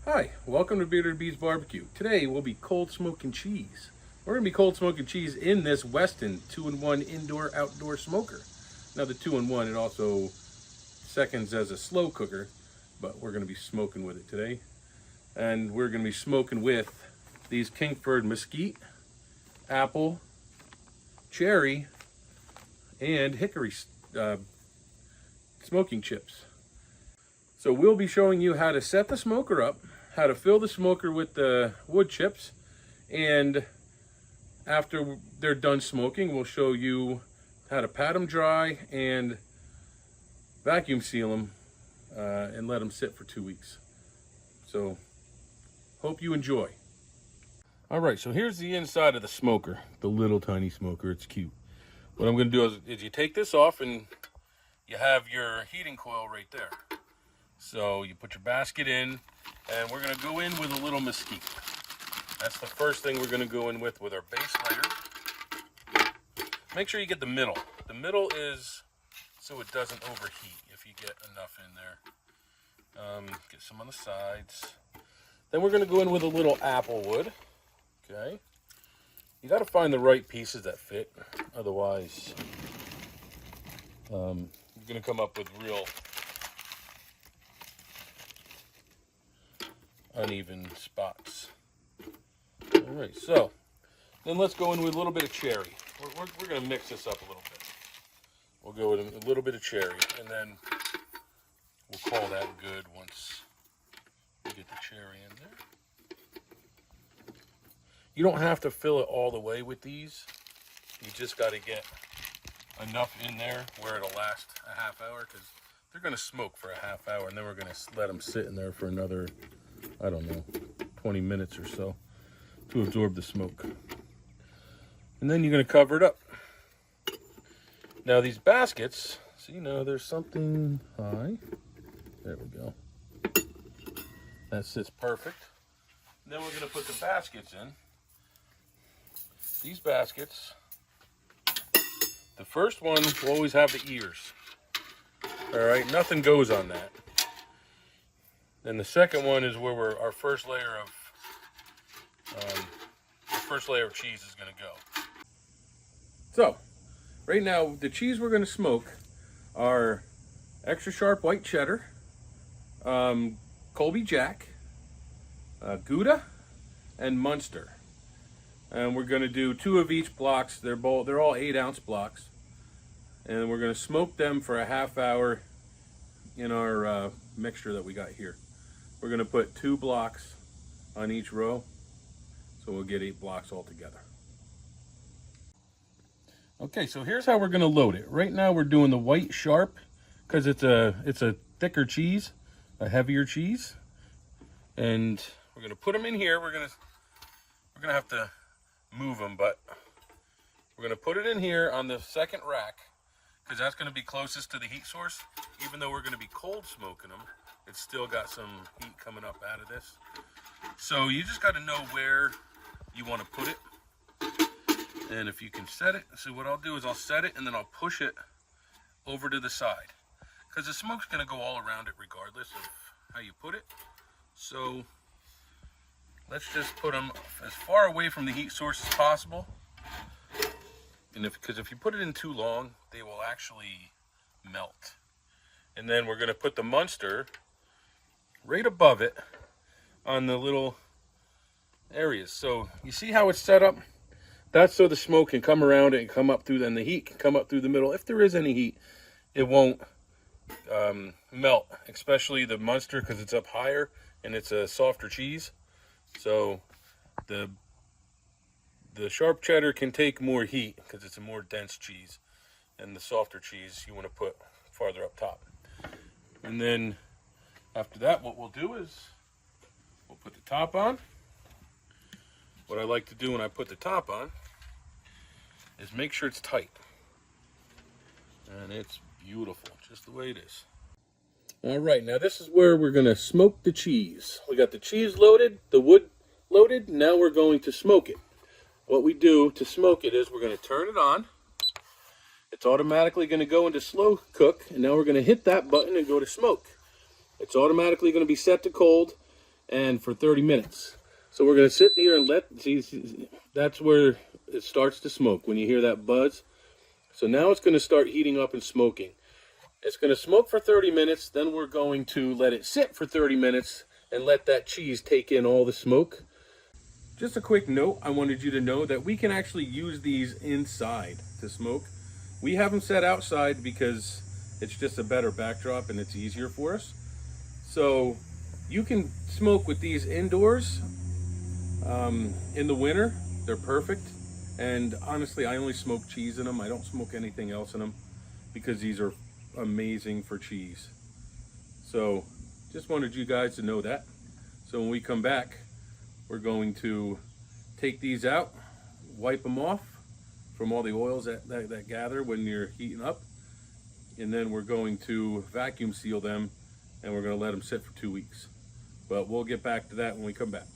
Hi, welcome to Bearded Bees Barbecue. Today we'll be cold smoking cheese. We're going to be cold smoking cheese in this Weston 2-in-1 indoor-outdoor smoker. Now the 2-in-1, it also seconds as a slow cooker, but we're going to be smoking with it today. And we're going to be smoking with these Kingsford mesquite, apple, cherry, and hickory smoking chips. So we'll be showing you how to set the smoker up, how to fill the smoker with the wood chips, and after they're done smoking, we'll show you how to pat them dry and vacuum seal them and let them sit for 2 weeks. So hope you enjoy. All right, so here's the inside of the smoker, the little tiny smoker. It's cute. What I'm going to do is you take this off and you have your heating coil right there. So you put your basket in, and we're going to go in with a little mesquite. That's the first thing we're going to go in with our base layer. Make sure you get the middle. The middle is so it doesn't overheat if you get enough in there. Get some on the sides. Then we're going to go in with a little apple wood. Okay. You got to find the right pieces that fit. Otherwise, you're going to come up with real uneven spots. All right, so then let's go in with a little bit of cherry. We're going to mix this up a little bit. We'll go with a little bit of cherry, and then we'll call that good once we get the cherry in there. You don't have to fill it all the way with these. You just got to get enough in there where it'll last a half hour, because they're going to smoke for a half hour, and then we're going to let them sit in there for another, I don't know, 20 minutes or so to absorb the smoke. And then you're going to cover it up. Now these baskets, so you know there's something high. There we go. That sits perfect. Then we're going to put the baskets in. These baskets, the first one will always have the ears. All right, nothing goes on that. Then the second one is where our first layer of cheese is going to go. So, right now the cheese we're going to smoke are extra sharp white cheddar, Colby Jack, Gouda, and Munster. And we're going to do 2 of each blocks. They're all 8-ounce blocks, and we're going to smoke them for a half hour in our mixture that we got here. We're going to put 2 blocks on each row, so we'll get 8 blocks all together. Okay, so here's how we're going to load it. Right now we're doing the white sharp because it's a thicker cheese, a heavier cheese, and we're going to put them in here. We're going to have to move them, but we're going to put it in here on the second rack because that's going to be closest to the heat source. Even though we're going to be cold smoking them, it's still got some heat coming up out of this. So you just got to know where you want to put it. And if you can set it, so what I'll do is I'll set it and then I'll push it over to the side. Because the smoke's going to go all around it regardless of how you put it. So let's just put them as far away from the heat source as possible. And because if you put it in too long, they will actually melt. And then we're going to put the Munster right above it on the little areas. So you see how it's set up? That's so the smoke can come around it and come up through, and the heat can come up through the middle. If there is any heat, it won't melt, especially the Munster because it's up higher and it's a softer cheese. So the sharp cheddar can take more heat because it's a more dense cheese, and the softer cheese you want to put farther up top. And then after that, what we'll do is we'll put the top on. What I like to do when I put the top on is make sure it's tight. And it's beautiful, just the way it is. All right, now this is where we're going to smoke the cheese. We got the cheese loaded, the wood loaded. Now we're going to smoke it. What we do to smoke it is we're going to turn it on. It's automatically going to go into slow cook, and now we're going to hit that button and go to smoke. It's automatically going to be set to cold, and for 30 minutes. So we're going to sit here and see, that's where it starts to smoke, when you hear that buzz. So now it's going to start heating up and smoking. It's going to smoke for 30 minutes, then we're going to let it sit for 30 minutes and let that cheese take in all the smoke. Just a quick note, I wanted you to know that we can actually use these inside to smoke. We have them set outside because it's just a better backdrop and it's easier for us. So you can smoke with these indoors in the winter. They're perfect. And honestly, I only smoke cheese in them. I don't smoke anything else in them because these are amazing for cheese. So just wanted you guys to know that. So when we come back, we're going to take these out, wipe them off from all the oils that gather when you're heating up, and then we're going to vacuum seal them, and we're going to let them sit for 2 weeks. But we'll get back to that when we come back.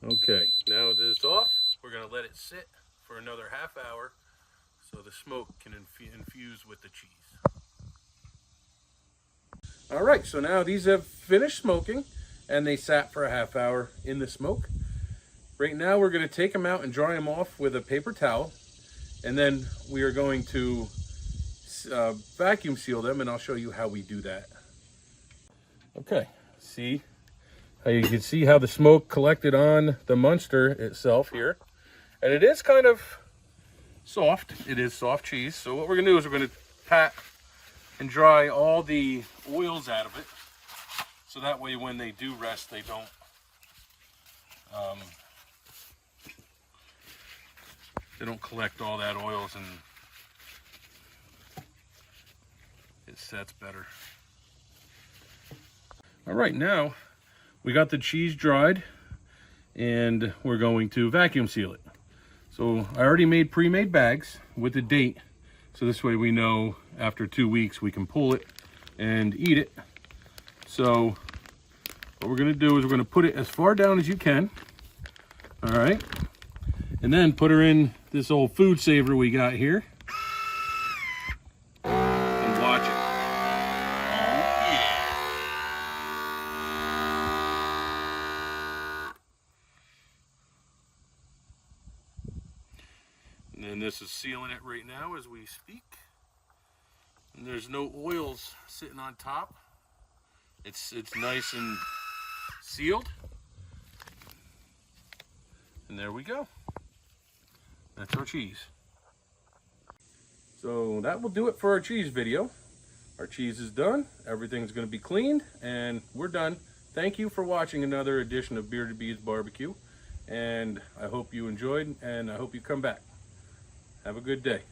Okay, now it is off. We're going to let it sit for another half hour so the smoke can infuse with the cheese. All right, so now these have finished smoking and they sat for a half hour in the smoke. Right now we're going to take them out and dry them off with a paper towel, and then we are going to vacuum seal them, and I'll show you how we do that. Okay, see how you can see how the smoke collected on the Munster itself here, and it is kind of soft. It is soft cheese. So what we're going to do is we're going to pat and dry all the oils out of it, so that way when they do rest, they don't collect all that oils, and it sets better. All right, now we got the cheese dried and we're going to vacuum seal it. So I already made pre-made bags with the date, so this way we know after 2 weeks we can pull it and eat it. So what we're going to do is we're going to put it as far down as you can. All right, and then put her in this old food saver we got here and watch it. Oh yeah. And then this is sealing it right now as we speak. And there's no oils sitting on top. It's nice and sealed. And there we go. That's our cheese. So that will do it for our cheese video. Our cheese is done. Everything's going to be cleaned and we're done. Thank you for watching another edition of Bearded Bees Barbecue. And I hope you enjoyed, and I hope you come back. Have a good day.